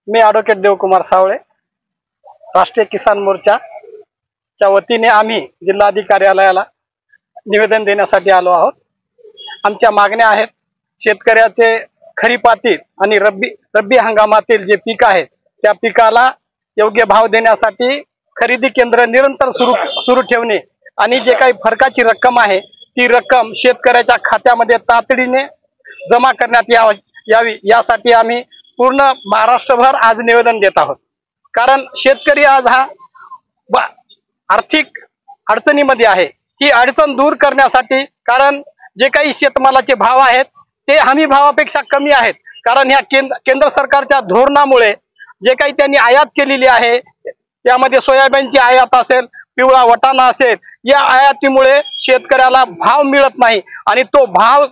मी advocate Devkumar सावळे, राष्ट्रीय किसान मोर्चाच्या वतीने आम्ही जिल्हाधिकार्यालयाला निवेदन देण्यासाठी आलो आहोत। आमच्या मागण्या आहेत, शेतकऱ्याचे खरीपातील आणि रब्बी हंगामातील जे पीक आहे त्या पिकाला योग्य भाव देण्यासाठी खरेदी केंद्र निरंतर सुरू ठेवणे आणि जे काही फरकाची रक्कम आहे ती रक्कम शेतकऱ्याच्या खात्यामध्ये तातडीने जमा करण्यात यावी यासाठी आम्ही पूर्ण महाराष्ट्रभर आज निवेदन देत आहोत। कारण शेतकरी आज हा आर्थिक अडचणीमध्ये आहे। ही अडचण दूर करण्यासाठी, कारण जे काही शेतमालाचे भाव आहेत ते हमी भावापेक्षा कमी आहेत, कारण ह्या केंद्र सरकारच्या धोरणामुळे जे काही त्यांनी आयात केलेली आहे त्यामध्ये सोयाबीनची आयात असेल, पिवळा वाटाणा असेल, या आयातीमुळे शेतकऱ्याला भाव मिळत नाही आणि तो भाव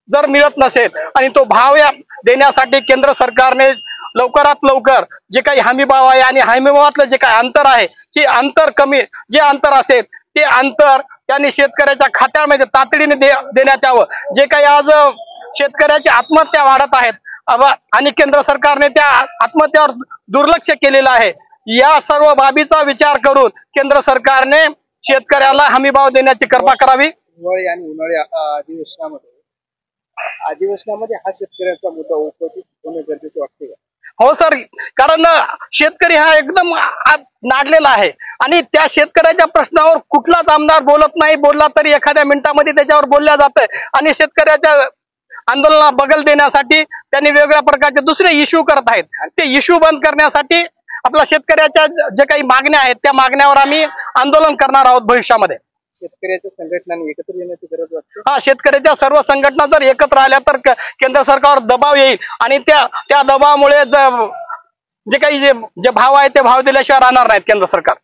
जर मिळत नसेल आणि तो भाव देण्यासाठी केंद्र सरकारने लवकरात लवकर जे काही हमी भाव आहे आणि हमी भावातलं जे काही अंतर आहे की अंतर कमी जे अंतर असेल ते अंतर त्यांनी शेतकऱ्याच्या खात्यामध्ये तातडीने देण्यात यावं। जे काही आज शेतकऱ्याची आत्महत्या वाढत आहेत आणि केंद्र सरकारने त्या आत्महत्यावर दुर्लक्ष केलेलं आहे। या सर्व बाबीचा विचार करून केंद्र सरकारने शेतकऱ्याला हमी भाव देण्याची कृपा करावी। उन्हाळी अधिवेशनामध्ये हा शेतकऱ्याचा मुद्दा उपस्थित होणे गरजेचे वाटते का? हो सर, कारण शेतकरी हा एकदम नाडलेला आहे आणि त्या शेतकऱ्याच्या प्रश्नावर कुठलाच आमदार बोलत नाही, बोलला तरी एखाद्या मिनिटामध्ये त्याच्यावर बोलल्या जातं आणि शेतकऱ्याच्या आंदोलनाला बगल देण्यासाठी त्यांनी वेगळ्या प्रकारचे दुसरे इश्यू करत आहेत। ते इश्यू बंद करण्यासाठी आपल्या शेतकऱ्याच्या जे काही मागण्या आहेत त्या मागण्यावर आम्ही आंदोलन करणार आहोत भविष्यामध्ये। शेतकऱ्याच्या संघटनांनी एकत्र येण्याची गरज वाटते। हा, शेतकऱ्याच्या सर्व संघटना जर एकत्र आल्या तर केंद्र सरकारवर दबाव येईल आणि त्या दबावामुळे जे काही जे भाव आहे ते भाव दिल्याशिवाय राहणार नाहीत केंद्र सरकार।